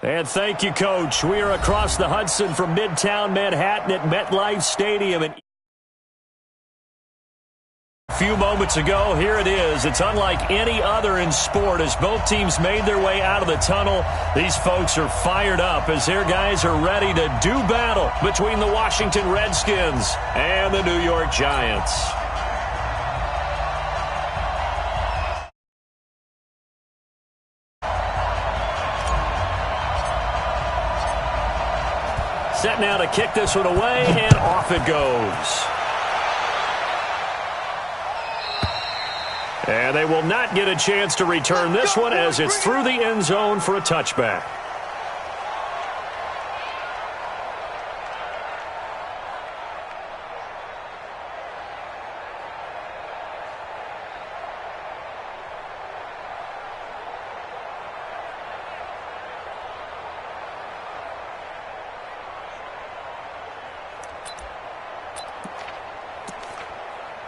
And thank you, Coach. We are across the Hudson from Midtown Manhattan at MetLife Stadium. And a few moments ago, here it is. It's unlike any other in sport as both teams made their way out of the tunnel. These folks are fired up as their guys are ready to do battle between the Washington Redskins and the New York Giants. Set now to kick this one away, and off it goes. And they will not get a chance to return this one as it's through the end zone for a touchback.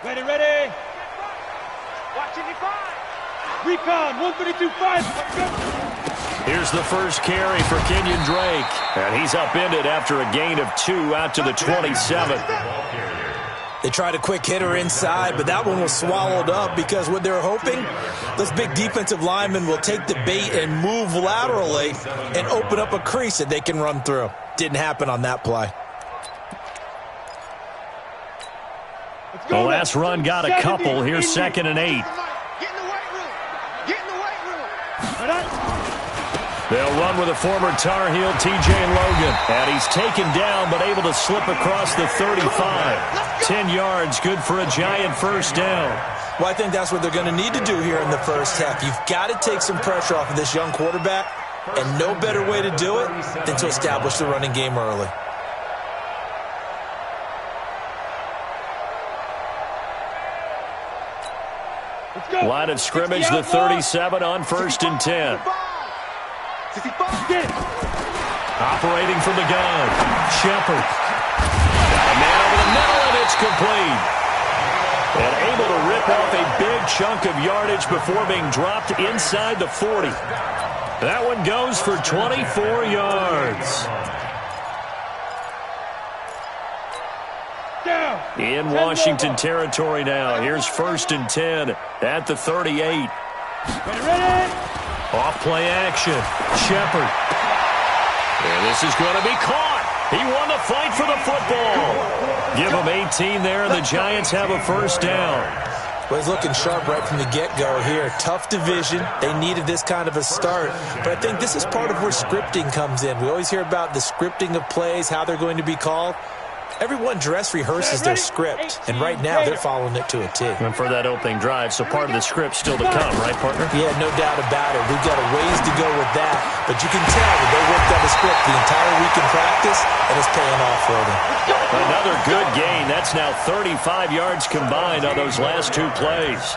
Ready, ready. Watching you five. Recon, 132-5. Here's the first carry for Kenyon Drake. And he's upended after a gain of 2 out to the 27. They tried a quick hitter inside, but that one was swallowed up because what they're hoping, those big defensive linemen will take the bait and move laterally and open up a crease that they can run through. Didn't happen on that play. The last run got a couple. Here's 2nd and 8. Get in the weight room. Get in the weight room. They'll run with a former Tar Heel, T.J. Logan. And he's taken down but able to slip across the 35. 10 yards, good for a Giant first down. Well, I think that's what they're going to need to do here in the first half. You've got to take some pressure off of this young quarterback, and no better way to do it than to establish the running game early. Line of scrimmage, the 37 on 1st and 10. Operating from the gun, Shepard. Got a man over the middle, and it's complete. And able to rip off a big chunk of yardage before being dropped inside the 40. That one goes for 24 yards. In Washington territory now. Here's 1st and 10 at the 38. Ready. Off play action. Shepard. And this is going to be caught. He won the fight for the football. Give him 18 there, and the Giants have a first down. Well, he's looking sharp right from the get-go here. Tough division. They needed this kind of a start. But I think this is part of where scripting comes in. We always hear about the scripting of plays, how they're going to be called. Everyone dress rehearses their script, and right now they're following it to a T. And for that opening drive, so part of the script still to come, right, partner? Yeah, no doubt about it. We've got a ways to go with that, but you can tell that they worked on the script the entire week in practice, and it's paying off for them. Another good gain. That's now 35 yards combined on those last 2 plays.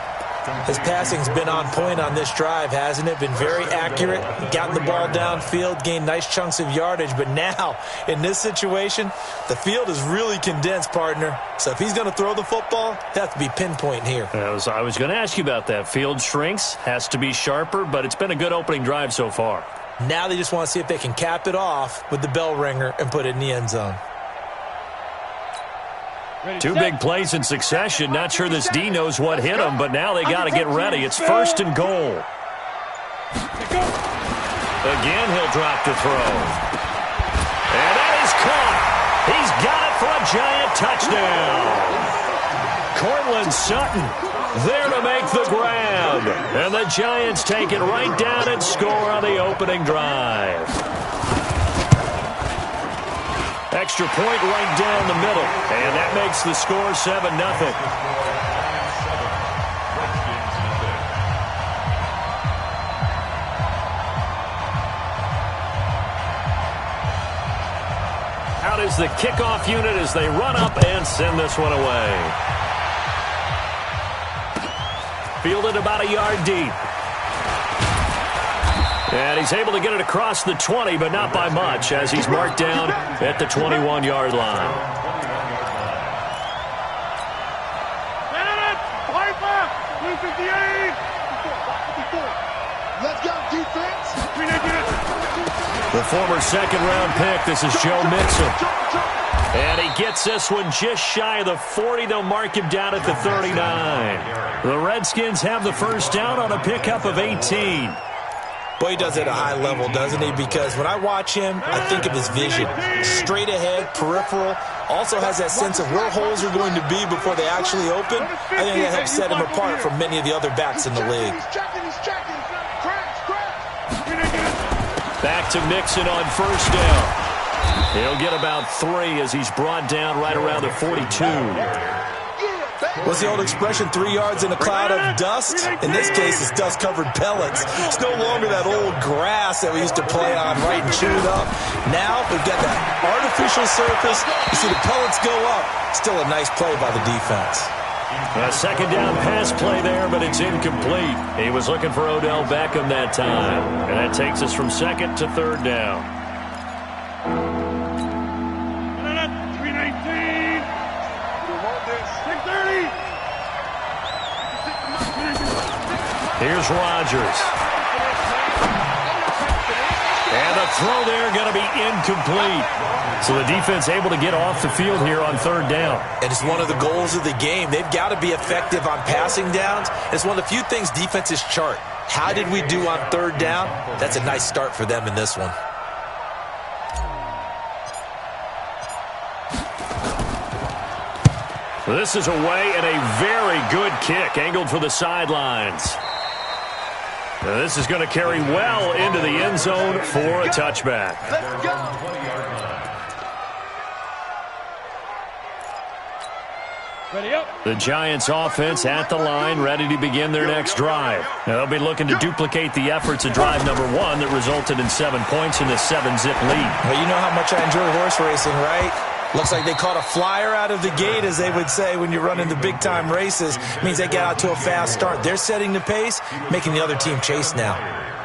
His passing's been on point on this drive, hasn't it? Been very accurate, gotten the ball downfield, gained nice chunks of yardage. But now, in this situation, the field is really condensed, partner. So if he's going to throw the football, it has to be pinpoint here. I was going to ask you about that. Field shrinks, has to be sharper, but it's been a good opening drive so far. Now they just want to see if they can cap it off with the bell ringer and put it in the end zone. 2 big plays in succession. Not sure this D knows what hit him, but now they got to get ready. It's 1st and goal. Again, he'll drop to throw. And that is caught. He's got it for a Giant touchdown. Cortland Sutton there to make the grab. And the Giants take it right down and score on the opening drive. Extra point right down the middle. And that makes the score 7-0. Out is the kickoff unit as they run up and send this one away. Fielded about a yard deep. And he's able to get it across the 20, but not by much, as he's marked down at the 21-yard line. Let's go, defense. The former second-round pick, this is Joe Mixon. And he gets this one just shy of the 40. They'll mark him down at the 39. The Redskins have the first down on a pickup of 18. Boy, he does it at a high level, doesn't he? Because when I watch him, I think of his vision. Straight ahead, peripheral. Also has that sense of where holes are going to be before they actually open. I think that helps set him apart from many of the other backs in the league. Back to Mixon on first down. He'll get about 3 as he's brought down right around the 42. What's the old expression, 3 yards in a cloud of dust? In this case, it's dust-covered pellets. It's no longer that old grass that we used to play on right and chew it up. Now we've got that artificial surface. You see the pellets go up. Still a nice play by the defense. A second down pass play there, but it's incomplete. He was looking for Odell Beckham that time. And that takes us from second to third down. 319. 630. Here's Rodgers. And the throw there going to be incomplete. So the defense able to get off the field here on third down. And it's one of the goals of the game. They've got to be effective on passing downs. It's one of the few things defenses chart. How did we do on third down? That's a nice start for them in this one. This is away and a very good kick angled for the sidelines. Now this is going to carry well into the end zone for a touchback. Let's go. Ready up. The Giants offense at the line, ready to begin their next drive. Now they'll be looking to duplicate the efforts of drive number 1 that resulted in 7 points in the 7-zip lead. Well, you know how much I enjoy horse racing, right? Looks like they caught a flyer out of the gate, as they would say when you're running the big-time races. It means they get out to a fast start. They're setting the pace, making the other team chase now.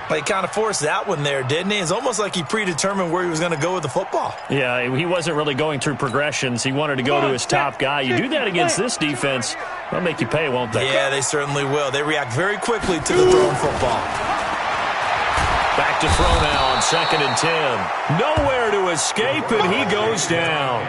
But he kind of forced that one there, didn't he? It's almost like he predetermined where he was going to go with the football. Yeah, he wasn't really going through progressions. He wanted to go to his top guy. You do that against this defense, they'll make you pay, won't they? Yeah, they certainly will. They react very quickly to the thrown football. Back to throw now on 2nd and 10. Nowhere to escape, and he goes down.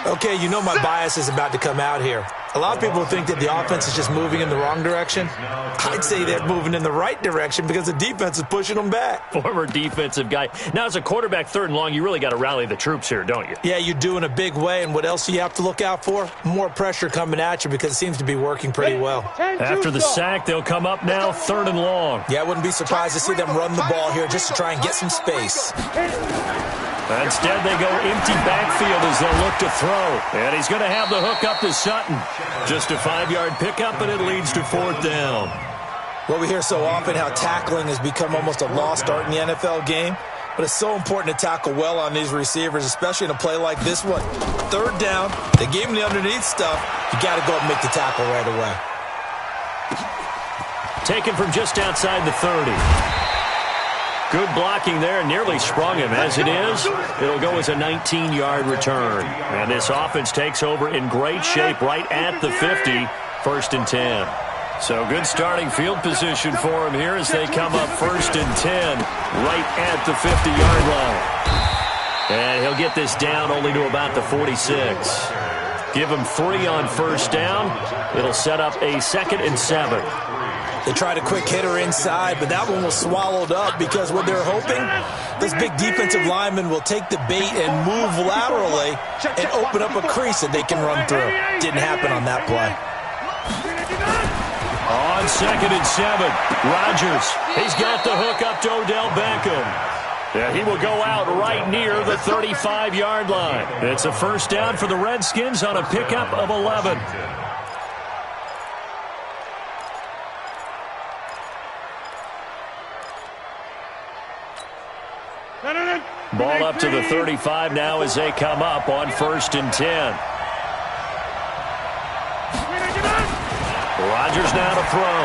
Okay, you know my bias is about to come out here. A lot of people think that the offense is just moving in the wrong direction. I'd say they're moving in the right direction because the defense is pushing them back. Former defensive guy. Now, as a quarterback, 3rd and long, you really got to rally the troops here, don't you? Yeah, you do in a big way. And what else do you have to look out for? More pressure coming at you because it seems to be working pretty well. After the sack, they'll come up now 3rd and long. Yeah, I wouldn't be surprised to see them run the ball here just to try and get some space. Instead, they go empty backfield as they'll look to throw. And he's going to have the hook up to Sutton. Just a 5-yard pickup, and it leads to 4th down. Well, we hear so often how tackling has become almost a lost art in the NFL game. But it's so important to tackle well on these receivers, especially in a play like this one. 3rd down, they gave him the underneath stuff. You got to go and make the tackle right away. Taken from just outside the 30. Good blocking there, nearly sprung him. As it is, it'll go as a 19-yard return. And this offense takes over in great shape right at the 50, 1st and 10. So good starting field position for him here as they come up 1st and 10 right at the 50-yard line. And he'll get this down only to about the 46. Give him 3 on 1st down. It'll set up a 2nd and 7. They tried a quick hitter inside, but that one was swallowed up because what they're hoping, this big defensive lineman will take the bait and move laterally and open up a crease that they can run through. Didn't happen on that play. On 2nd and 7, Rodgers. He's got the hook up to Odell Beckham. Yeah, he will go out right near the 35-yard line. It's a 1st down for the Redskins on a pickup of 11. Ball up to the 35 now as they come up on 1st and 10. Rodgers now to throw.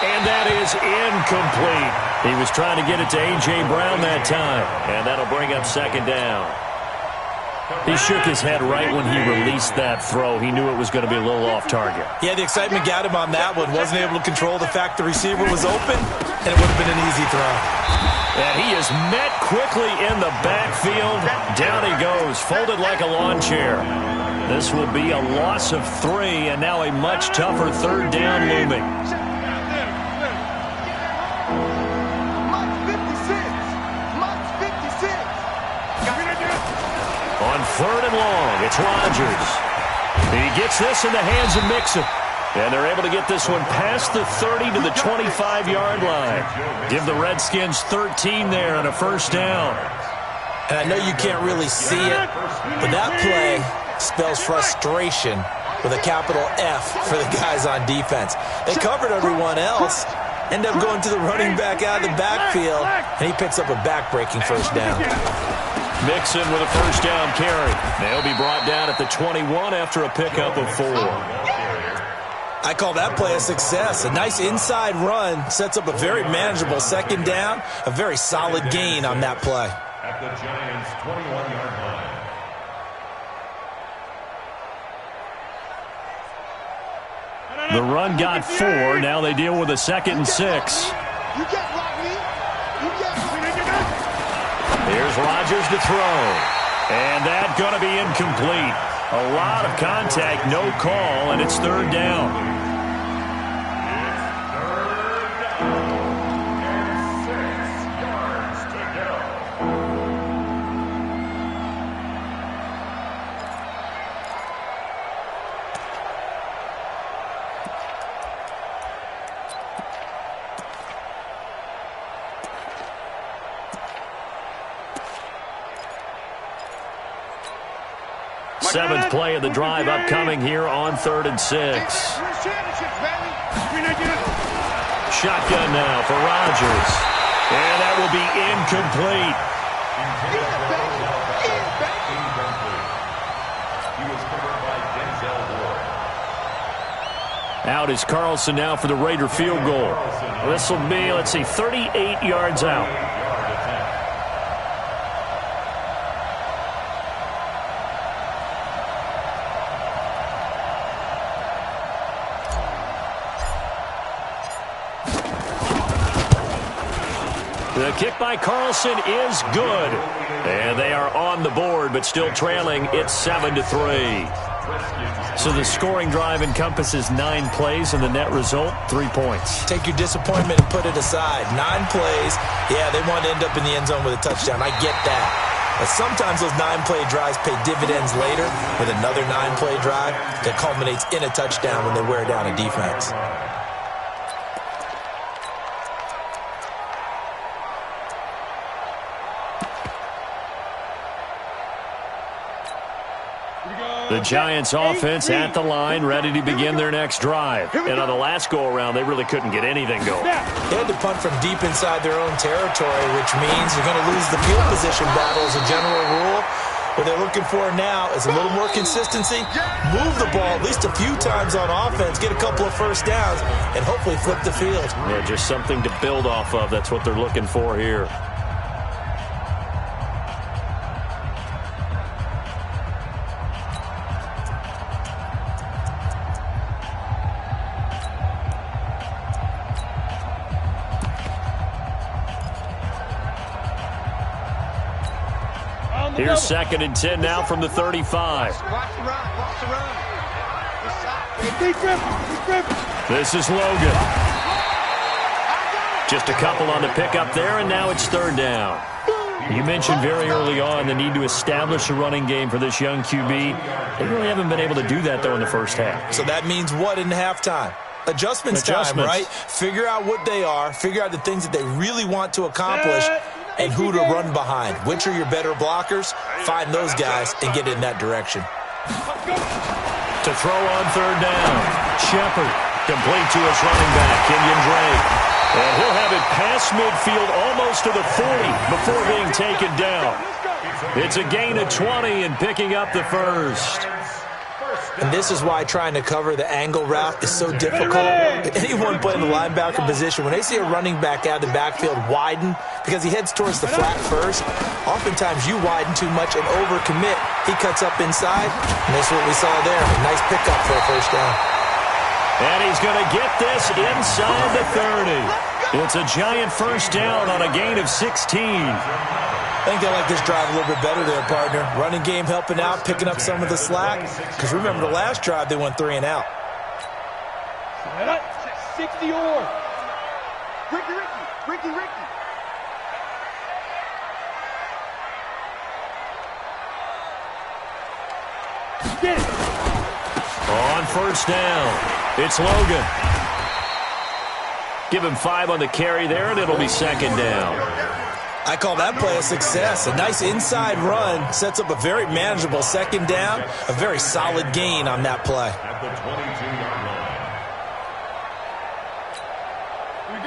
And that is incomplete. He was trying to get it to A.J. Brown that time. And that'll bring up 2nd down. He shook his head right when he released that throw. He knew it was going to be a little off target. Yeah, the excitement got him on that one. Wasn't able to control the fact the receiver was open, and it would have been an easy throw. And he is met quickly in the backfield. Down he goes, folded like a lawn chair. This will be a loss of 3, and now a much tougher third down looming. On 3rd and long, it's Rodgers. He gets this in the hands of Mixon. And they're able to get this one past the 30 to the 25-yard line. Give the Redskins 13 there and a first down. And I know you can't really see it, but that play spells frustration with a capital F for the guys on defense. They covered everyone else, end up going to the running back out of the backfield, and he picks up a back-breaking first down. Mixon with a first down carry. They'll be brought down at the 21 after a pickup of 4. I call that play a success. A nice inside run sets up a very manageable second down, a very solid gain on that play. At the Giants' 21-yard The line. run got 4. Now they deal with a 2nd and 6. Here's Rodgers to throw. And that's going to be incomplete. A lot of contact, no call, and it's 3rd down. Seventh play of the drive upcoming here on 3rd and 6. Shotgun now for Rodgers. And that will be incomplete. Out is Carlson now for the Raider field goal. This will be, let's see, 38 yards out. The kick by Carlson is good. And they are on the board, but still trailing. It's 7-3. So the scoring drive encompasses 9 plays, and the net result, 3 points. Take your disappointment and put it aside. 9 plays. Yeah, they want to end up in the end zone with a touchdown. I get that. But sometimes those 9-play drives pay dividends later with another 9-play drive that culminates in a touchdown when they wear down a defense. The Giants offense at the line, ready to begin their next drive. And on the last go-around, they really couldn't get anything going. They had to punt from deep inside their own territory, which means you're going to lose the field position battle as a general rule. What they're looking for now is a little more consistency, move the ball at least a few times on offense, get a couple of first downs, and hopefully flip the field. Yeah, just something to build off of. That's what they're looking for here. Here's 2nd and 10 now from the 35. Watch the run. This is Logan. Just a couple on the pickup there, and now it's 3rd down. You mentioned very early on the need to establish a running game for this young QB. They really haven't been able to do that, though, in the first half. So that means what in halftime? Adjustments time, right? Figure out what they are, figure out the things that they really want to accomplish, and who to run behind. Which are your better blockers? Find those guys and get in that direction. To throw on 3rd down. Shepard complete to his running back, Kenyon Drake. And he'll have it past midfield almost to the 40 before being taken down. It's a gain of 20 and picking up the first. And this is why trying to cover the angle route is so difficult. Anyone playing the linebacker position, when they see a running back out of the backfield widen because he heads towards the flat first, oftentimes you widen too much and overcommit, He cuts up inside, and this is what we saw there. A nice pickup for a first down. And he's going to get this inside the 30. It's a giant first down on a gain of 16. I think they like this drive a little bit better there, partner. Running game helping out, picking up some of the slack. Because remember, the last drive, they went 3 and out. 60 or. Ricky. Get it. On first down, it's Logan. Give him 5 on the carry there, and it'll be second down. I call that play a success. A nice inside run sets up a very manageable second down. A very solid gain on that play. At the 22-yard line.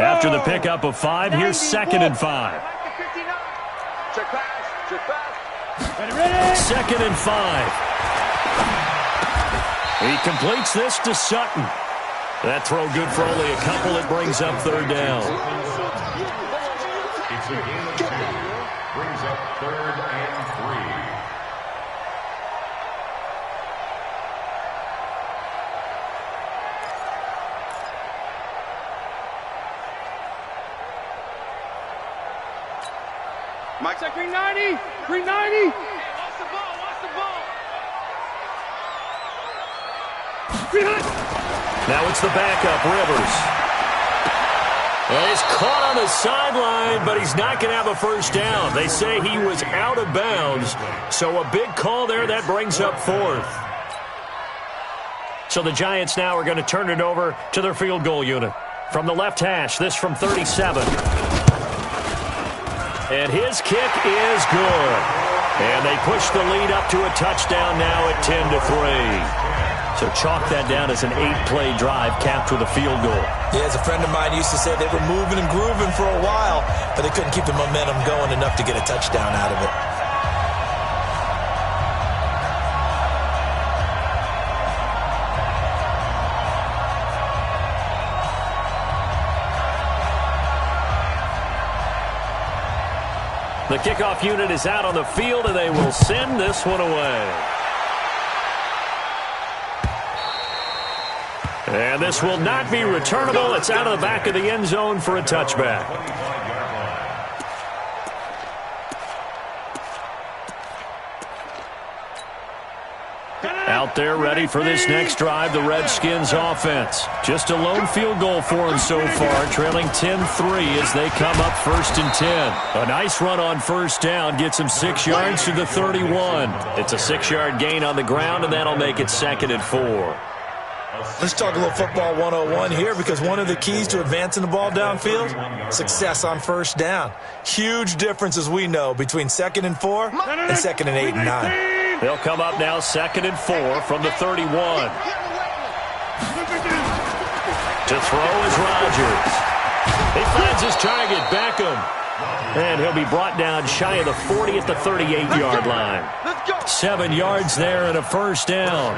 After the pickup of 5, here's second and 5. Check pass. Ready. Second and 5. He completes this to Sutton. That throw good for only a couple. It brings up third down. It's a gain of 2. Brings up 3rd and 3. Mike, check 390. 390. Watch the ball. Now it's the backup, Rivers. And he's caught on the sideline, but he's not going to have a first down. They say he was out of bounds, so a big call there. That brings up 4th. So the Giants now are going to turn it over to their field goal unit. From the left hash, this from 37. And his kick is good. And they push the lead up to a touchdown now at 10-3. So chalk that down as an 8-play drive capped with a field goal. Yeah, as a friend of mine used to say, they were moving and grooving for a while, but they couldn't keep the momentum going enough to get a touchdown out of it. The kickoff unit is out on the field, and they will send this one away. And this will not be returnable. It's out of the back of the end zone for a touchback. Out there ready for this next drive, the Redskins offense. Just a lone field goal for them so far, trailing 10-3 as they come up 1st and 10. A nice run on first down gets them 6 yards to the 31. It's a 6-yard gain on the ground, and that'll make it 2nd and 4. Let's talk a little football 101 here, because one of the keys to advancing the ball downfield, success on first down. Huge difference, as we know, between 2nd and 4 and 2nd and 8 and 9. They'll come up now 2nd and 4 from the 31. To throw is Rodgers. He finds his target, Beckham. And he'll be brought down shy of the 40 at the 38-yard line. 7 yards there and a first down.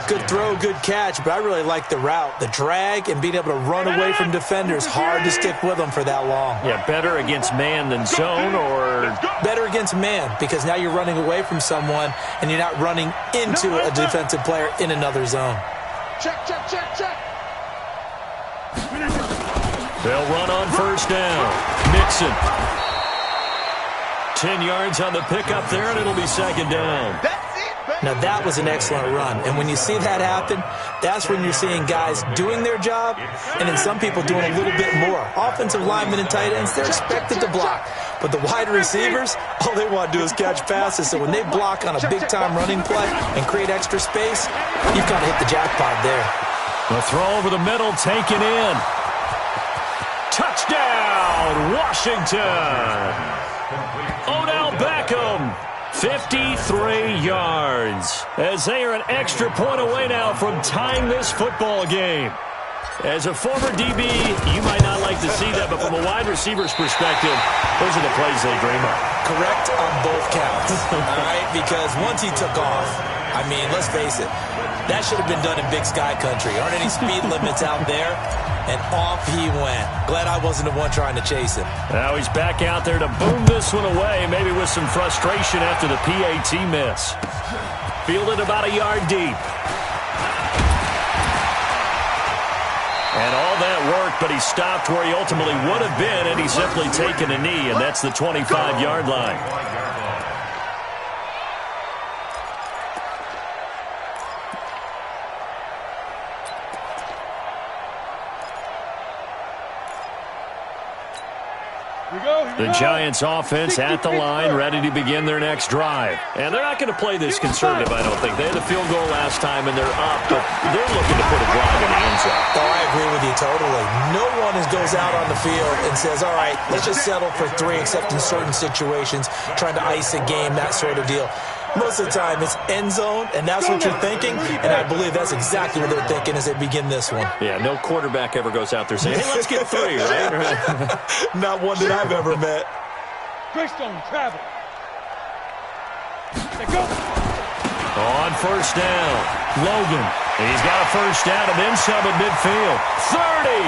Good throw, good catch, but I really like the route. The drag and being able to run away from defenders. Hard to stick with them for that long. Yeah, better against man than zone, or better against man, because now you're running away from someone and you're not running into a defensive player in another zone. Check. They'll run on first down. Mixon. 10 yards on the pickup there, and it'll be second down. Now, that was an excellent run. And when you see that happen, that's when you're seeing guys doing their job, and then some people doing a little bit more. Offensive linemen and tight ends, they're expected to block. But the wide receivers, all they want to do is catch passes. So when they block on a big-time running play and create extra space, you've got to hit the jackpot there. The throw over the middle, taken in. Touchdown, Washington. Odell Beckham. 53 yards as they are an extra point away now from tying this football game. As a former DB, you might not like to see that, but from a wide receiver's perspective, those are the plays they dream of. Correct on both counts, all right? Because once he took off, I mean, let's face it, that should have been done in Big Sky Country. Aren't any speed limits out there? And off he went. Glad I wasn't the one trying to chase him. Now he's back out there to boom this one away, maybe with some frustration after the PAT miss. Fielded about a yard deep. And all that worked, but he stopped where he ultimately would have been, and he's simply taken a knee, and that's the 25-yard line. The Giants offense at the line, ready to begin their next drive. And they're not going to play this conservative, I don't think. They had the field goal last time, and they're up, but they're looking to put a drive in the end zone. Oh, I agree with you totally. No one goes out on the field and says, all right, let's just settle for 3, except in certain situations, trying to ice a game, that sort of deal. Most of the time, it's end zone, and that's what you're thinking, and I believe that's exactly what they're thinking as they begin this one. Yeah, no quarterback ever goes out there saying, hey, let's get 3, right? Not one that I've ever met. Greystone travel. They go. On first down, Logan. He's got a first down and then some at midfield. 30,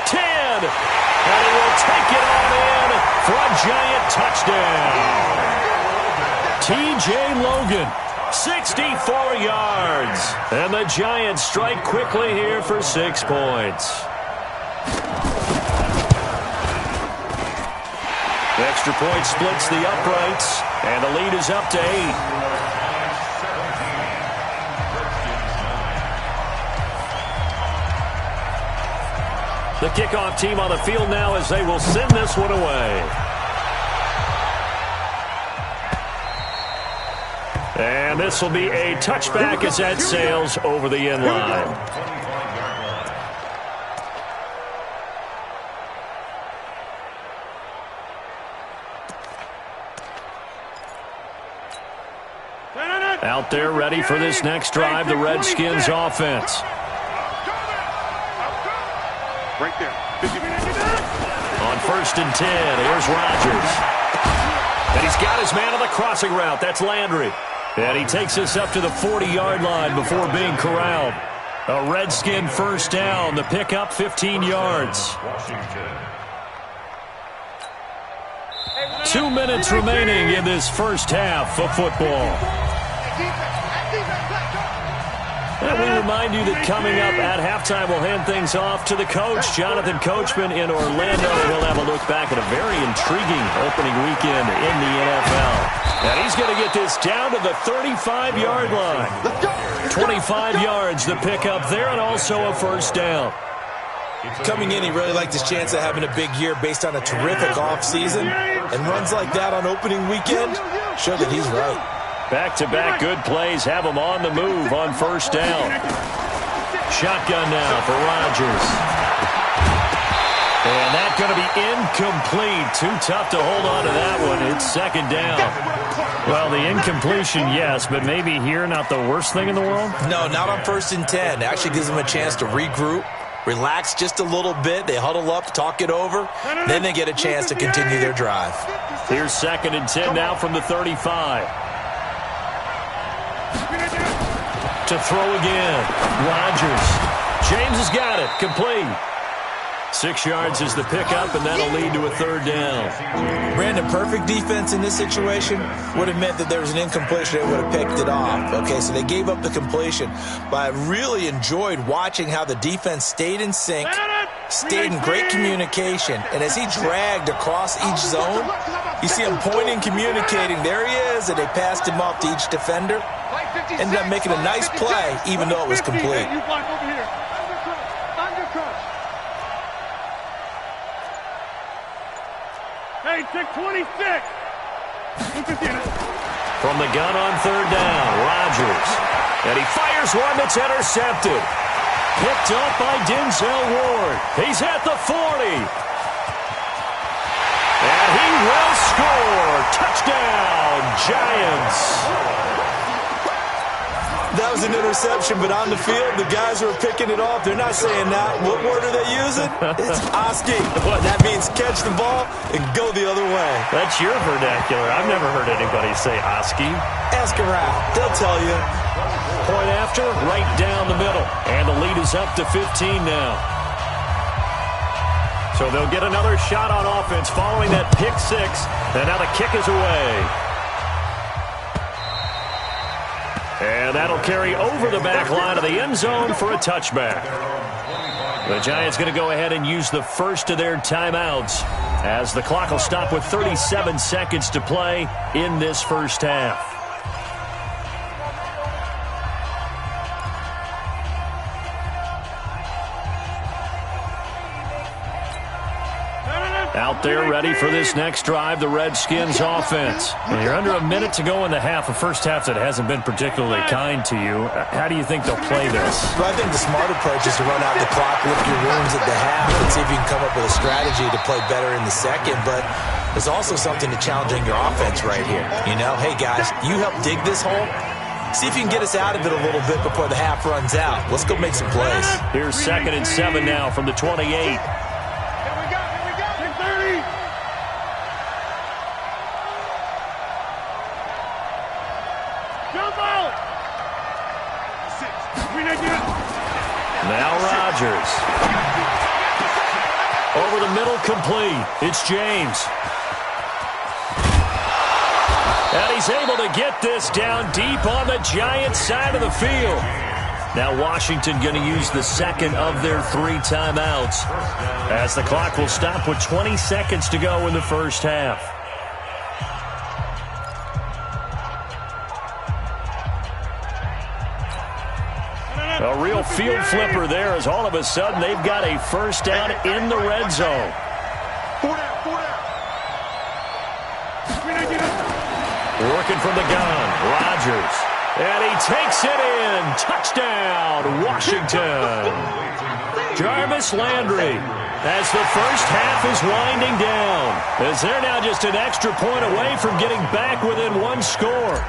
10, and he will take it on in for a Giant touchdown. T.J. Logan, 64 yards. And the Giants strike quickly here for 6 points. The extra point splits the uprights, and the lead is up to 8. The kickoff team on the field now as they will send this one away. And this will be a touchback as that sails over the end line. Out there ready for this next drive, the Redskins offense. Right there. On first and 10, here's Rodgers. And he's got his man on the crossing route. That's Landry. And he takes us up to the 40-yard line before being corralled. A Redskin first down. The pickup, 15 yards. 2 minutes remaining in this first half of football. And we remind you that coming up at halftime, we'll hand things off to the coach, Jonathan Coachman in Orlando. He'll have a look back at a very intriguing opening weekend in the NFL. And he's going to get this down to the 35-yard line. 25 yards, the pickup there, and also a first down. Coming in, he really liked his chance of having a big year based on a terrific offseason. And runs like that on opening weekend show that he's right. Back-to-back good plays have him on the move on first down. Shotgun now for Rodgers. And that's going to be incomplete. Too tough to hold on to that one. It's second down. Well, the incompletion, yes, but maybe here not the worst thing in the world? No, not on first and 10. It actually gives them a chance to regroup, relax just a little bit. They huddle up, talk it over. Then they get a chance to continue their drive. Here's second and 10 now from the 35. To throw again. Rodgers. James has got it. Complete. 6 yards is the pickup, and that'll lead to a third down. Brandon, perfect defense in this situation would have meant that there was an incompletion. They would have picked it off. Okay, so they gave up the completion. But I really enjoyed watching how the defense stayed in sync, stayed in great communication. And as he dragged across each zone, you see him pointing, communicating. There he is, and they passed him off to each defender. Ended up making a nice play, even though it was complete. You block over here. Undercrush. Hey, 626. From the gun on third down, Rodgers. And he fires one that's intercepted. Picked up by Denzel Ward. He's at the 40. And he will score. Touchdown, Giants. That was an interception, but on the field, the guys who are picking it off, they're not saying that. What word are they using? It's Oski. That means catch the ball and go the other way. That's your vernacular. I've never heard anybody say Oski. Ask around. They'll tell you. Point after, right down the middle. And the lead is up to 15 now. So they'll get another shot on offense following that pick six. And now the kick is away. And that'll carry over the back line of the end zone for a touchback. The Giants going to go ahead and use the first of their timeouts as the clock will stop with 37 seconds to play in this first half. Out there ready for this next drive, the Redskins offense. And you're under a minute to go in the half, a first half that hasn't been particularly kind to you. How do you think they'll play this? Well, I think the smart approach is to run out the clock, lick your wounds at the half, and see if you can come up with a strategy to play better in the second. But there's also something to challenging your offense right here. You know, hey, guys, you help dig this hole. See if you can get us out of it a little bit before the half runs out. Let's go make some plays. Here's 2nd and 7 now from the 28. Now Rodgers. Over the middle, complete. It's James. And he's able to get this down deep on the Giants' side of the field. Now Washington going to use the second of their 3 timeouts as the clock will stop with 20 seconds to go in the first half. A real field flipper there as all of a sudden they've got a first down in the red zone. Working from the gun, Rodgers. And he takes it in. Touchdown, Washington. Jarvis Landry as the first half is winding down. As they're now just an extra point away from getting back within 1 score.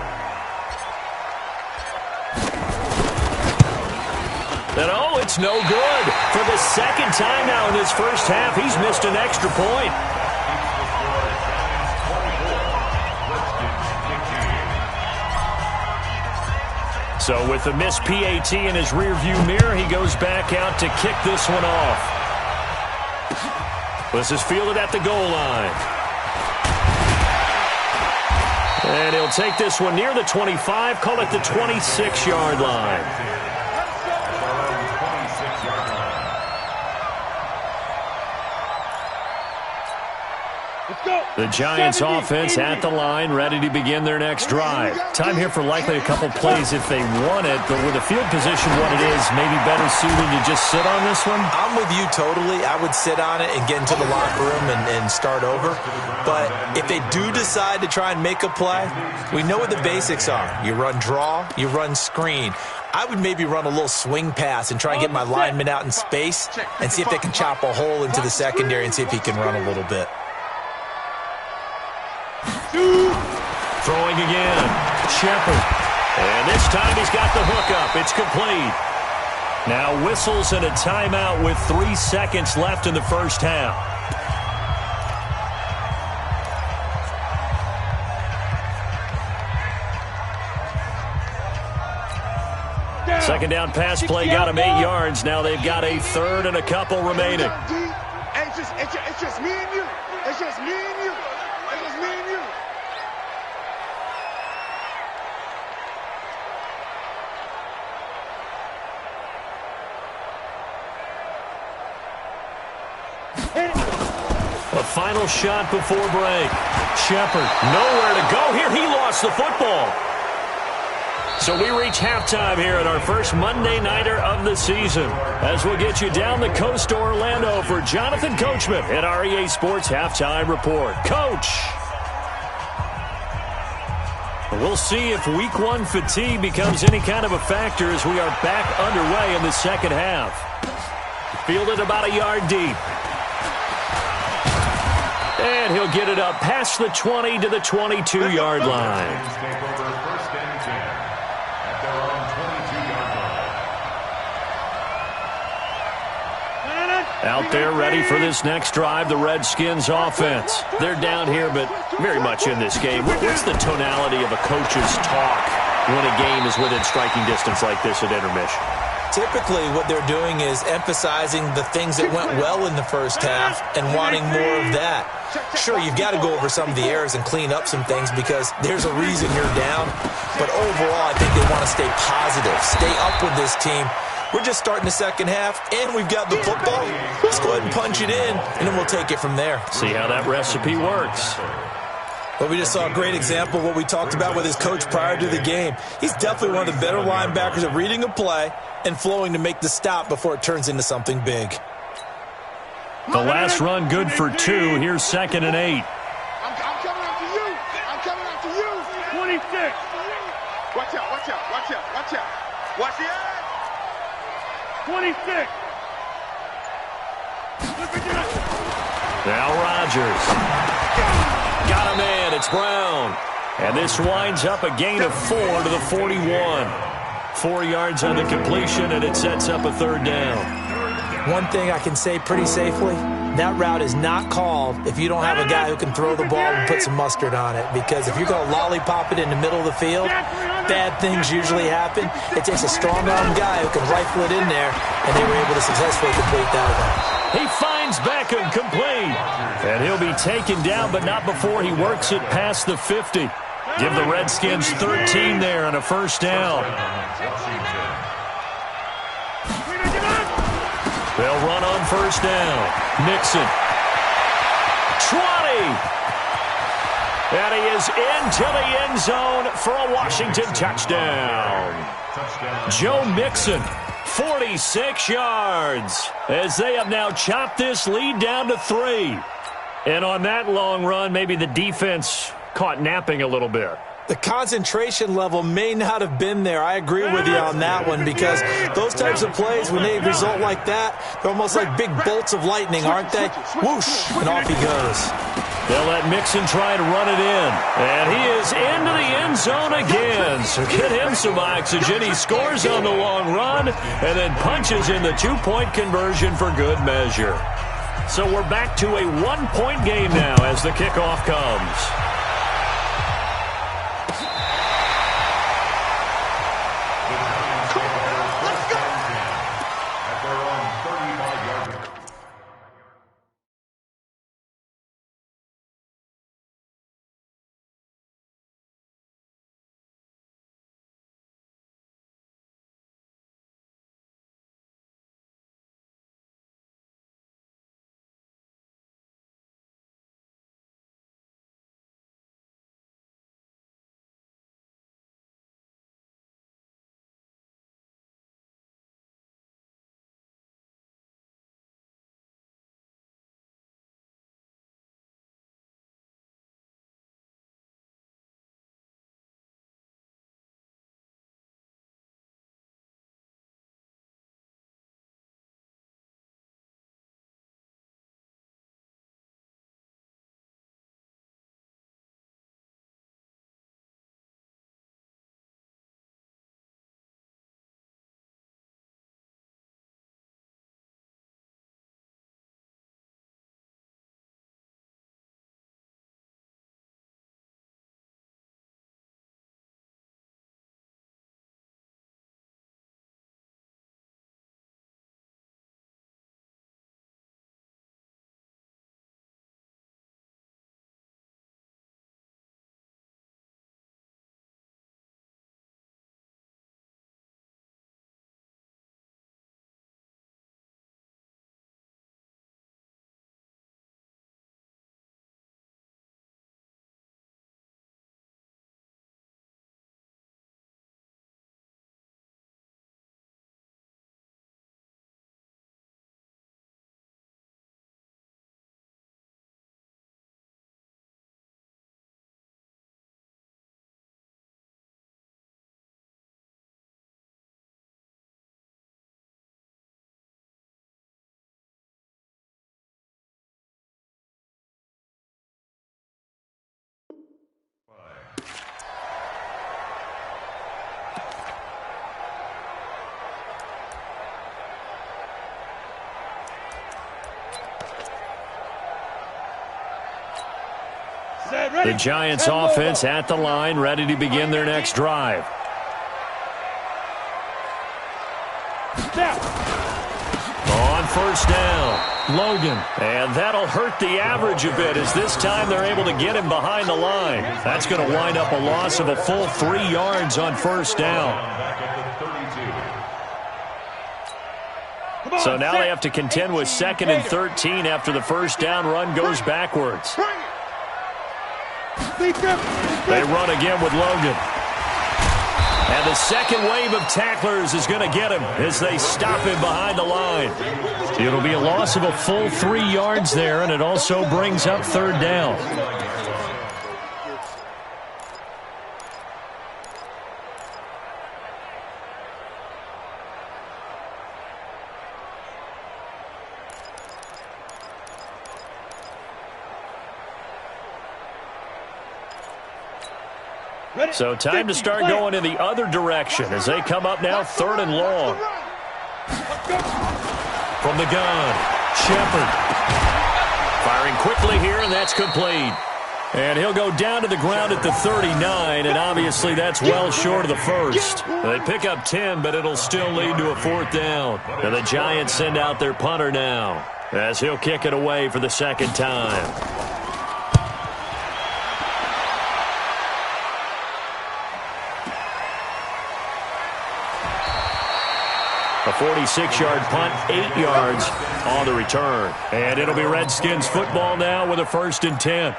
And oh, it's no good. For the second time now in this first half, he's missed an extra point. So with the missed PAT in his rearview mirror, he goes back out to kick this one off. This is fielded at the goal line. And he'll take this one near the 25, call it the 26-yard line. The Giants offense at the line, ready to begin their next drive. Time here for likely a couple plays if they want it, but with the field position what it is, maybe better suited to just sit on this one? I'm with you totally. I would sit on it and get into the locker room and start over. But if they do decide to try and make a play, we know what the basics are. You run draw, you run screen. I would maybe run a little swing pass and try and get my lineman out in space and see if they can chop a hole into the secondary and see if he can run a little bit. Throwing again, Shepard. And this time he's got the hook up. It's complete. Now whistles and a timeout with 3 seconds left in the first half. Second down pass play got him 8 yards. Now they've got a third and a couple remaining. It's just me and you. It's just me and you. It's just me and you. A final shot before break. Shepard, nowhere to go here. He lost the football. So we reach halftime here at our first Monday Nighter of the season. As we'll get you down the coast to Orlando for Jonathan Coachman at our EA Sports Halftime Report. Coach! We'll see if Week 1 fatigue becomes any kind of a factor as we are back underway in the second half. Fielded about a yard deep. And he'll get it up past the 20 to the 22-yard line. Out there ready for this next drive, the Redskins offense. They're down here, but very much in this game. What's the tonality of a coach's talk when a game is within striking distance like this at intermission? Typically, what they're doing is emphasizing the things that went well in the first half and wanting more of that. Sure, you've got to go over some of the errors and clean up some things because there's a reason you're down. But overall, I think they want to stay positive, stay up with this team. We're just starting the second half, and we've got the football. Let's go ahead and punch it in, and then we'll take it from there. See how that recipe works. Well, we just saw a great example of what we talked about with his coach prior to the game. He's definitely one of the better linebackers at reading a play and flowing to make the stop before it turns into something big. The last run good for 2. Here's 2nd and 8. I'm coming after you. I'm coming after you. 26. Watch out, watch out, watch out, watch out. Watch the eye. 26. Now Rodgers. Got a man. It's Brown. And this winds up a gain of 4 to the 41. 4 yards on the completion, and it sets up a 3rd down. One thing I can say pretty safely, that route is not called if you don't have a guy who can throw the ball and put some mustard on it. Because if you're going to lollipop it in the middle of the field, bad things usually happen. It takes a strong-arm guy who can rifle it in there, and they were able to successfully complete that one. He finds Beckham complete. And he'll be taken down, but not before he works it past the 50. Give the Redskins 13 there on a 1st down. They'll run on 1st down. Mixon. 20. And he is into the end zone for a Washington touchdown. Joe Mixon, 46 yards, as they have now chopped this lead down to 3. And on that long run, maybe the defense caught napping a little bit. The concentration level may not have been there. I agree with you on that one because those types of plays, when they result like that, they're almost like big bolts of lightning, aren't they? Whoosh, and off he goes. They'll let Mixon try to run it in. And he is into the end zone again. So get him some oxygen. He scores on the long run and then punches in the 2-point conversion for good measure. So we're back to a 1-point game now as the kickoff comes. The Giants offense at the line, ready to begin their next drive. On first down, Logan. And that'll hurt the average a bit as this time they're able to get him behind the line. That's going to wind up a loss of a full 3 yards on first down. So now they have to contend with 2nd and 13 after the first down run goes backwards. They run again with Logan. And the second wave of tacklers is going to get him as they stop him behind the line. It'll be a loss of a full 3 yards there, and it also brings up 3rd down. So time to start going in the other direction as they come up now 3rd and long. From the gun, Shepard. Firing quickly here, and that's complete. And he'll go down to the ground at the 39, and obviously that's well short of the first. They pick up 10, but it'll still lead to a 4th down. And the Giants send out their punter now as he'll kick it away for the 2nd time. A 46-yard punt, 8 yards on the return. And it'll be Redskins football now with a 1st and 10.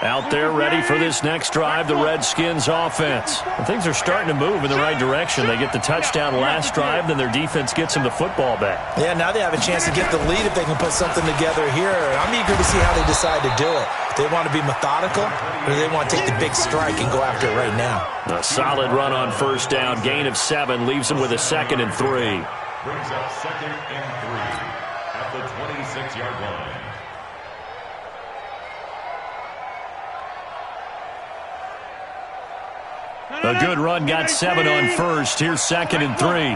Out there ready for this next drive, the Redskins offense. And things are starting to move in the right direction. They get the touchdown last drive, then their defense gets them the football back. Yeah, now they have a chance to get the lead if they can put something together here. I'm eager to see how they decide to do it. Do they want to be methodical, or do they want to take the big strike and go after it right now? A solid run on first down, gain of 7, leaves them with a 2nd and 3. Brings up 2nd and 3 at the 26-yard line. A good run, got 7 on first. Here's 2nd and 3. Switch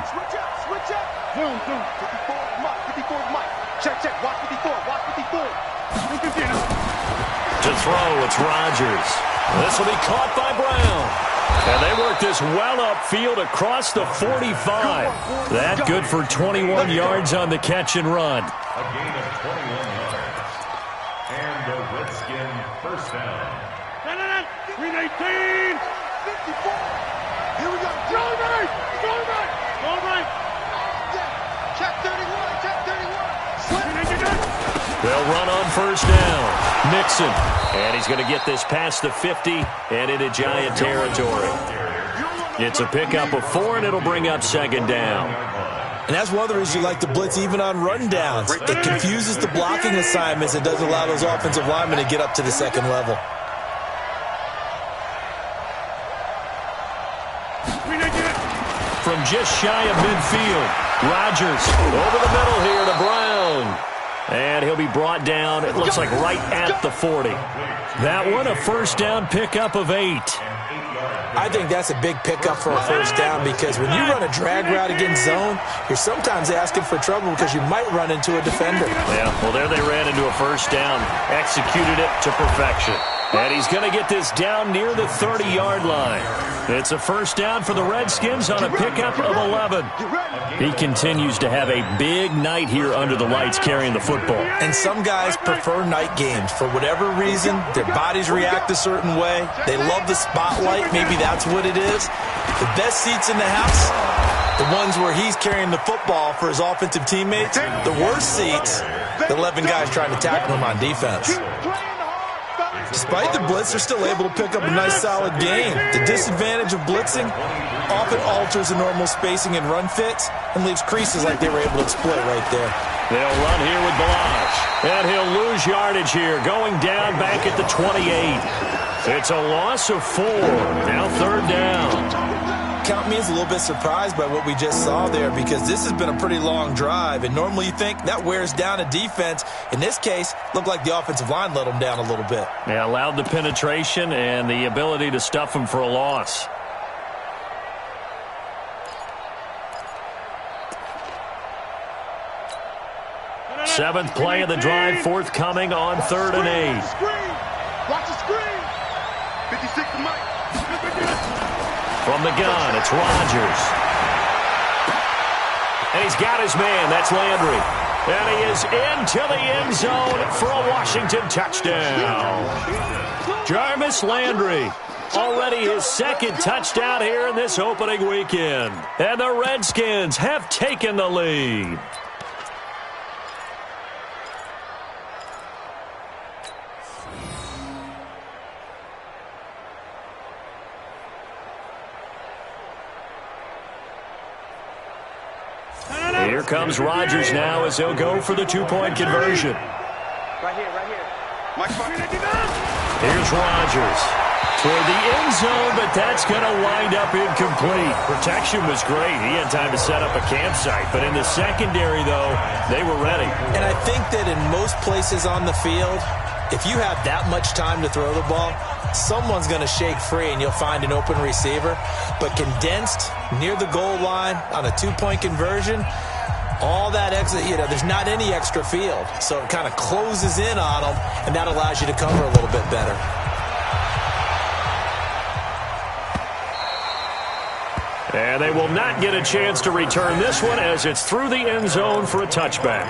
up. Zoom. 54 Mike. Check. Watch 54. To throw, it's Rodgers. This will be caught by Brown. And they work this well upfield across the 45. That good for 21 yards on the catch and run. A gain of 21 yards. And the Redskin first down. 319. 54. Here we go. Go right. Check 31. They'll run on first down. Mixon. And he's going to get this past the 50 and into Giant territory. It's a pickup of 4, and it'll bring up 2nd down. And that's one of the reasons you like to blitz even on run downs. It confuses the blocking assignments. It doesn't allow those offensive linemen to get up to the 2nd level. From just shy of midfield, Rodgers over the middle here to Brown. And he'll be brought down, it looks like right at the 40. That one, a first down pickup of 8. I think that's a big pickup for a first down because when you run a drag route against zone, you're sometimes asking for trouble because you might run into a defender. Yeah, well, there they ran into a first down, executed it to perfection. And he's going to get this down near the 30-yard line. It's a first down for the Redskins on a pickup of 11. He continues to have a big night here under the lights carrying the football. And some guys prefer night games. For whatever reason, their bodies react a certain way. They love the spotlight. Maybe that's what it is. The best seats in the house, the ones where he's carrying the football for his offensive teammates. The worst seats, the 11 guys trying to tackle him on defense. Despite the blitz, they're still able to pick up a nice, solid gain. The disadvantage of blitzing often alters the normal spacing and run fits and leaves creases like they were able to exploit right there. They'll run here with Balaj. And he'll lose yardage here, going down back at the 28. It's a loss of 4. Now 3rd down. Count me as a little bit surprised by what we just saw there because this has been a pretty long drive, and normally you think that wears down a defense. In this case, looked like the offensive line let them down a little bit. Yeah, allowed the penetration and the ability to stuff them for a loss. Seventh play of the drive forthcoming on 3rd and 8. Watch the screen. 56 to Mike. From the gun, it's Rodgers. And he's got his man. That's Landry. And he is into the end zone for a Washington touchdown. Jarvis Landry. Already his second touchdown here in this opening weekend. And the Redskins have taken the lead. Here comes Rodgers now as he'll go for the two-point conversion. Right here. Mike, here's Rodgers. Toward the end zone, but that's going to wind up incomplete. Protection was great. He had time to set up a campsite. But in the secondary, though, they were ready. And I think that in most places on the field, if you have that much time to throw the ball, someone's going to shake free and you'll find an open receiver. But condensed near the goal line on a two-point conversion, all that extra, there's not any extra field. So it kind of closes in on them, and that allows you to cover a little bit better. And they will not get a chance to return this one as it's through the end zone for a touchback.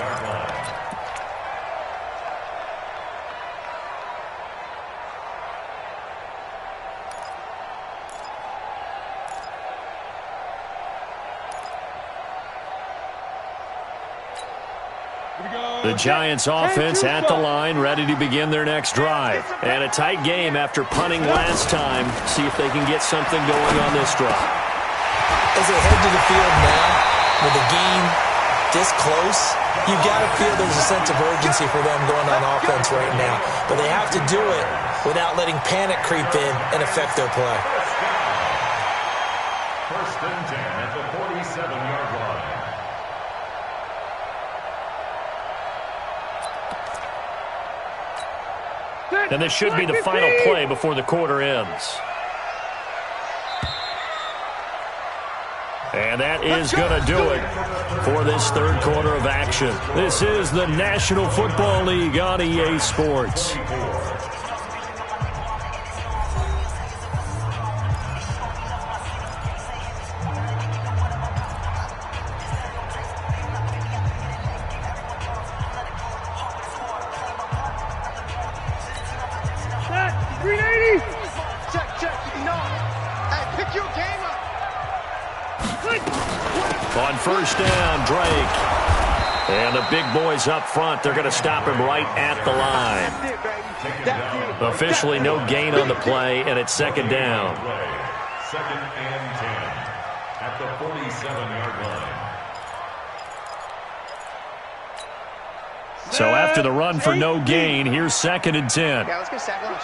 The Giants offense at the line, ready to begin their next drive. And a tight game after punting last time. See if they can get something going on this drive. As they head to the field now, with the game this close, you've got to feel there's a sense of urgency for them going on offense right now. But they have to do it without letting panic creep in and affect their play. 1st and 10 at the 47-yard line. And this should be the final play before the quarter ends. And that is going to do it for this third quarter of action. This is the National Football League on EA Sports. On first down, Drake. And the big boys up front, they're going to stop him right at the line. Officially no gain on the play, and it's second down. 2nd and 10 at the 47-yard line. So after the run for no gain, here's 2nd and 10. Yeah, let's get sack lunch.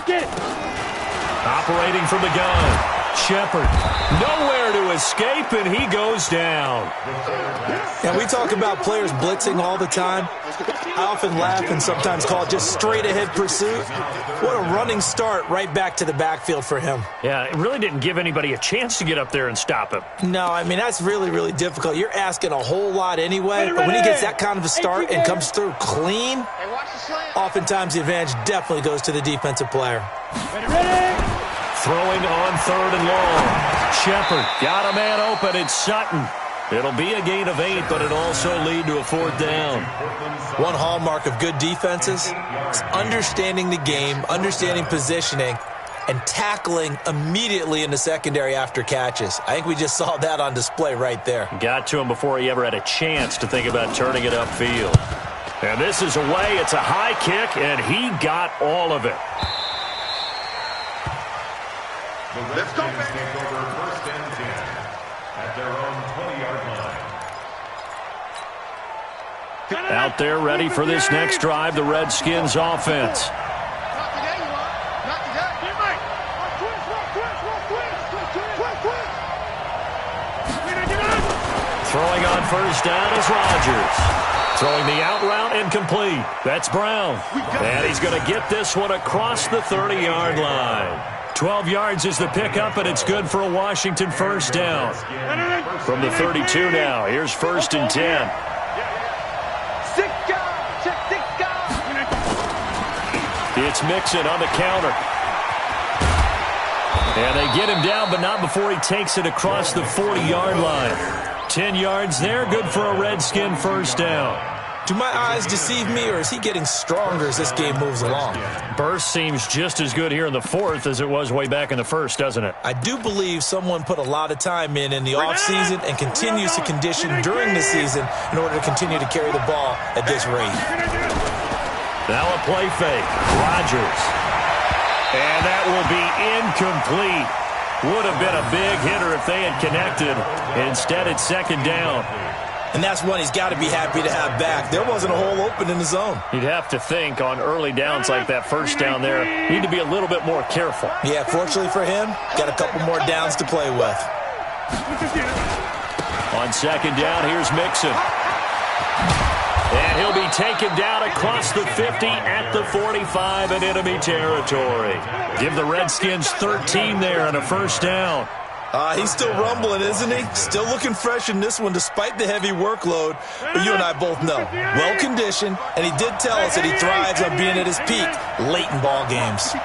Get it. Operating from the gun, Shepard. Nowhere to escape, and he goes down. And we talk about players blitzing all the time. I often laugh and sometimes call it just straight-ahead pursuit. What a running start right back to the backfield for him. Yeah, it really didn't give anybody a chance to get up there and stop him. No, I mean, that's really, really difficult. You're asking a whole lot anyway, but when he gets that kind of a start and comes through clean, oftentimes the advantage definitely goes to the defensive player. Throwing on 3rd and long. Shepard got a man open. It's Sutton. It'll be a gain of 8, but it'll also lead to a 4th down. One hallmark of good defenses is understanding the game, understanding positioning, and tackling immediately in the secondary after catches. I think we just saw that on display right there. Got to him before he ever had a chance to think about turning it upfield. And this is away. It's a high kick, and he got all of it. The Redskins take over 1st and 10 at their own 20-yard line. Out there ready for this next drive, the Redskins offense. Not today, you are. Not today. Get right. Throwing on first down is Rodgers. Throwing the out route incomplete. That's Brown. And he's going to get this one across the 30-yard line. 12 yards is the pickup, and it's good for a Washington first down. From the 32 now, here's 1st and 10. It's Mixon on the counter. And they get him down, but not before he takes it across the 40-yard line. 10 yards there, good for a Redskin first down. Do my eyes deceive me, or is he getting stronger as this game moves along? Burst seems just as good here in the 4th as it was way back in the 1st, doesn't it? I do believe someone put a lot of time in the offseason and continues to condition during the season in order to continue to carry the ball at this rate. Now a play fake. Rodgers. And that will be incomplete. Would have been a big hitter if they had connected. Instead, it's 2nd down. And that's one he's got to be happy to have back. There wasn't a hole open in the zone. You'd have to think on early downs like that first down there, need to be a little bit more careful. Yeah, fortunately for him, got a couple more downs to play with. On 2nd down, here's Mixon. And he'll be taken down across the 50 at the 45 in enemy territory. Give the Redskins 13 there and a first down. He's still rumbling, isn't he? Still looking fresh in this one despite the heavy workload. But you and I both know, well-conditioned, and he did tell us that he thrives on being at his peak late in ball games.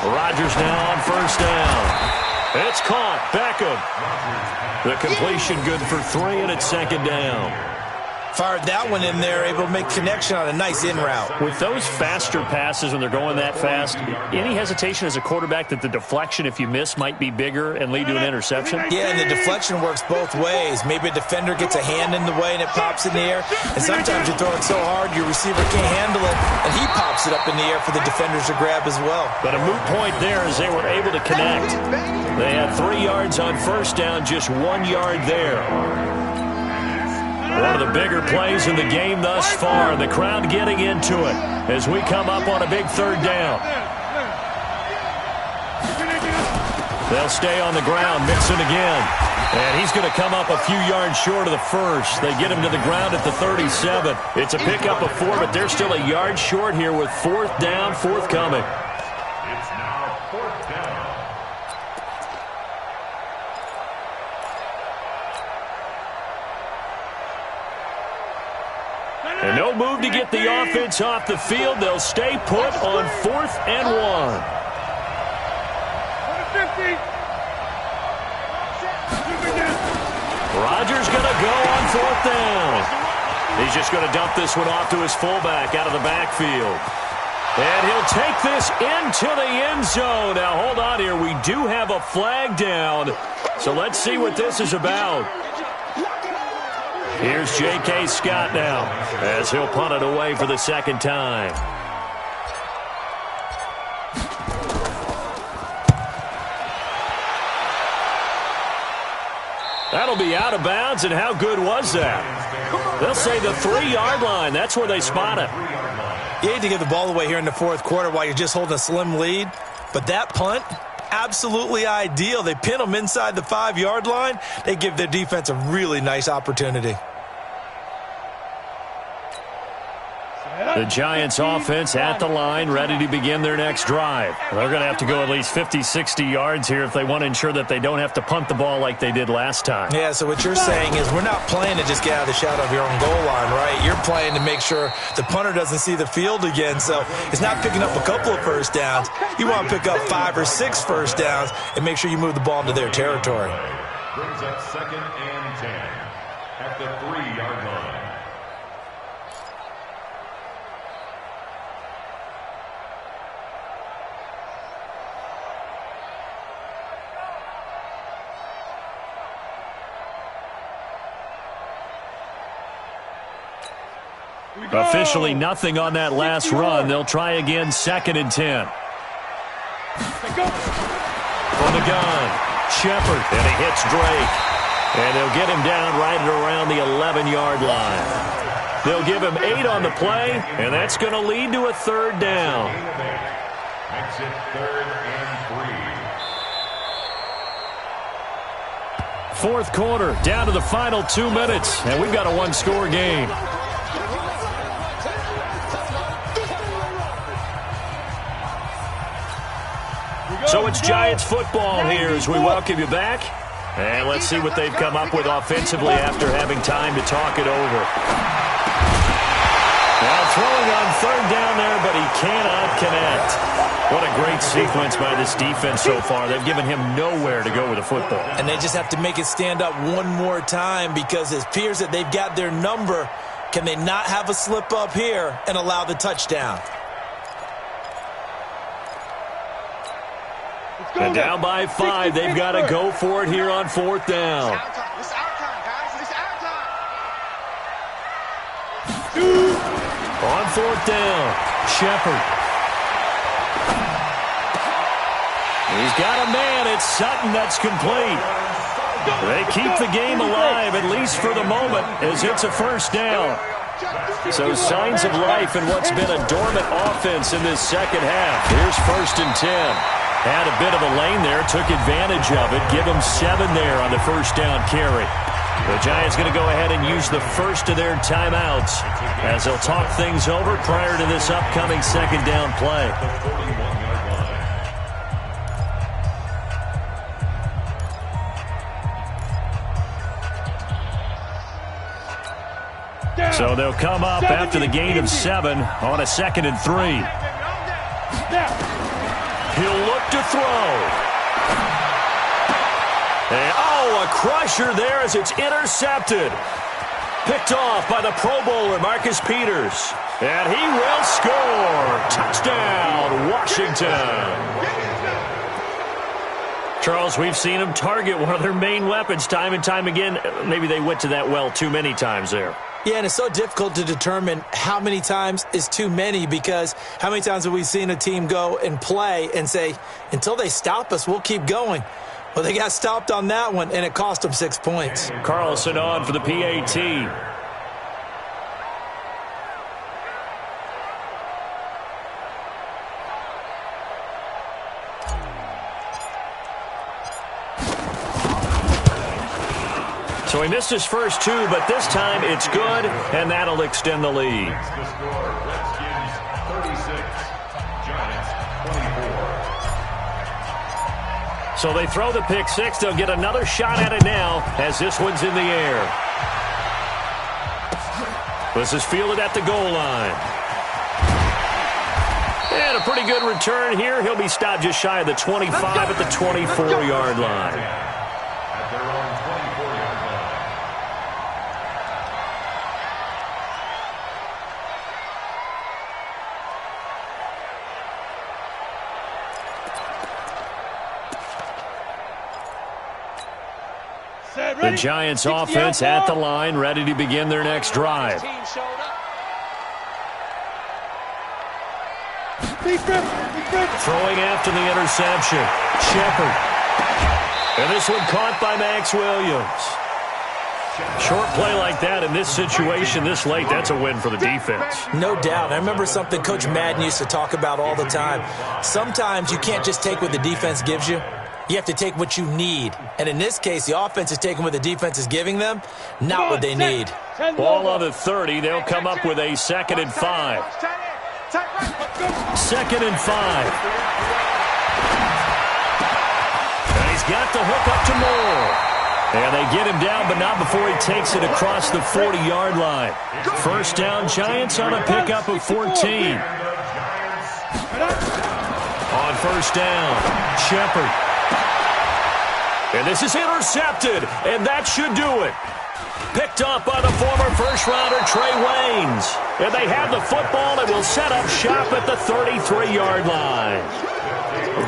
Rodgers now on first down. It's caught. Beckham. The completion good for 3, and it's 2nd down. Fired that one in there, able to make connection on a nice in route. With those faster passes when they're going that fast, any hesitation as a quarterback that the deflection, if you miss, might be bigger and lead to an interception? Yeah, and the deflection works both ways. Maybe a defender gets a hand in the way and it pops in the air. And sometimes you throw it so hard your receiver can't handle it, and he pops it up in the air for the defenders to grab as well. But a moot point there as they were able to connect. They had 3 yards on first down, just 1 yard there. One of the bigger plays in the game thus far. The crowd getting into it as we come up on a big 3rd down. They'll stay on the ground. Mixon again. And he's going to come up a few yards short of the first. They get him to the ground at the 37. It's a pickup of 4, but they're still a yard short here with 4th down, forthcoming. It's now 4th down. And no move to get the offense off the field. They'll stay put on 4th and 1. Rodgers going to go on 4th down. He's just going to dump this one off to his fullback out of the backfield. And he'll take this into the end zone. Now, hold on here. We do have a flag down. So let's see what this is about. Here's J.K. Scott now as he'll punt it away for the 2nd time. That'll be out of bounds, and how good was that? They'll say the 3-yard line. That's where they spot it. You hate to give the ball away here in the 4th quarter while you're just holding a slim lead, but that punt, absolutely ideal. They pin them inside the 5-yard line. They give their defense a really nice opportunity. The Giants offense at the line, ready to begin their next drive. They're going to have to go at least 50, 60 yards here if they want to ensure that they don't have to punt the ball like they did last time. Yeah, so what you're saying is we're not playing to just get out of the shadow of your own goal line, right? You're playing to make sure the punter doesn't see the field again. So it's not picking up a couple of first downs. You want to pick up 5 or 6 first downs and make sure you move the ball into their territory. Brings up 2nd and 10 at the 3-yard line. Officially nothing on that last run. They'll try again, 2nd and 10. From the gun, Shepard, and he hits Drake. And they'll get him down right at around the 11-yard line. They'll give him 8 on the play, and that's going to lead to a 3rd down. Makes it 3rd and 3. 4th quarter, down to the final 2 minutes, and we've got a 1-score game. So it's Giants football here as we welcome you back. And let's see what they've come up with offensively after having time to talk it over. Now throwing on third down there, but he cannot connect. What a great sequence by this defense so far. They've given him nowhere to go with the football. And they just have to make it stand up one more time because it appears that they've got their number. Can they not have a slip up here and allow the touchdown? And down by 5, they've got to go for it here on fourth down. It's our time, guys. It's our time. On fourth down, Shepard. He's got a man. It's Sutton that's complete. They keep the game alive, at least for the moment, as it's a first down. So signs of life in what's been a dormant offense in this second half. Here's 1st and 10. Had a bit of a lane there, took advantage of it. Give them 7 there on the first down carry. The Giants going to go ahead and use the first of their timeouts as they'll talk things over prior to this upcoming second down play. So they'll come up after the gain of 7 on a 2nd and 3. He'll look to throw. And, a crusher there as it's intercepted. Picked off by the Pro Bowler, Marcus Peters. And he will score. Touchdown, Washington. Charles, we've seen them target one of their main weapons time and time again. Maybe they went to that well too many times there. Yeah, and it's so difficult to determine how many times is too many because how many times have we seen a team go and play and say, until they stop us, we'll keep going. Well, they got stopped on that one, and it cost them 6 points. Carlson on for the PAT. So he missed his first 2, but this time it's good, and that'll extend the lead. The score, Redskins 36, Giants 24. So they throw the pick 6. They'll get another shot at it now as this one's in the air. This is fielded at the goal line. And a pretty good return here. He'll be stopped just shy of the 25 at the 24-yard line. At their own 24-yard line. The Giants offense at the line, ready to begin their next drive. Throwing after the interception. Shepard. And this one caught by Max Williams. Short play like that in this situation this late, that's a win for the defense. No doubt. I remember something Coach Madden used to talk about all the time. Sometimes you can't just take what the defense gives you. You have to take what you need. And in this case, the offense is taking what the defense is giving them, not what they need. Ball on the 30. They'll come up with a 2nd and 5. 2nd and 5. And he's got the hook up to Moore. And they get him down, but not before he takes it across the 40-yard line. First down, Giants on a pickup of 14. On first down, Shepard. And this is intercepted, and that should do it. Picked up by the former first-rounder Trey Waynes. And they have the football and will set up shop at the 33-yard line.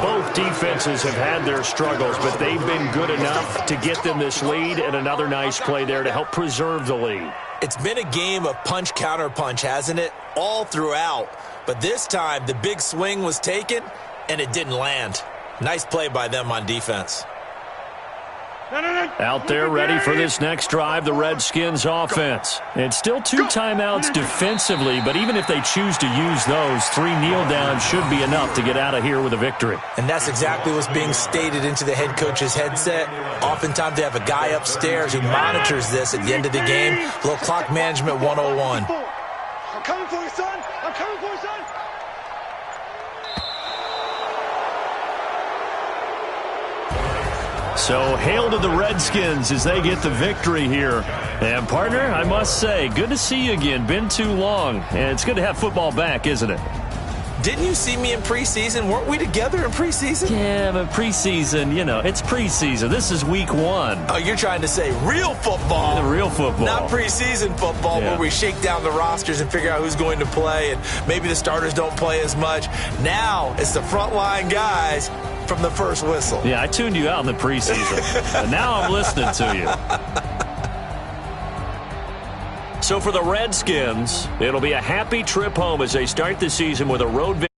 Both defenses have had their struggles, but they've been good enough to get them this lead, and another nice play there to help preserve the lead. It's been a game of punch-counter-punch, hasn't it? All throughout. But this time, the big swing was taken, and it didn't land. Nice play by them on defense. Out there ready for this next drive, the Redskins offense. It's still 2 timeouts defensively, but even if they choose to use those, 3 kneel downs should be enough to get out of here with a victory. And that's exactly what's being stated into the head coach's headset. Oftentimes they have a guy upstairs who monitors this at the end of the game. A little clock management 101. I'm coming for you, son. I'm coming for you, son. So hail to the Redskins as they get the victory here. And, partner, I must say, good to see you again. Been too long. And it's good to have football back, isn't it? Didn't you see me in preseason? Weren't we together in preseason? Yeah, but preseason, you know, it's preseason. This is week 1. Oh, you're trying to say real football. The real football. Not preseason football where we shake down the rosters and figure out who's going to play, and maybe the starters don't play as much. Now it's the frontline guys from the first whistle. Yeah, I tuned you out in the preseason. And now I'm listening to you. So for the Redskins, it'll be a happy trip home as they start the season with a road victory.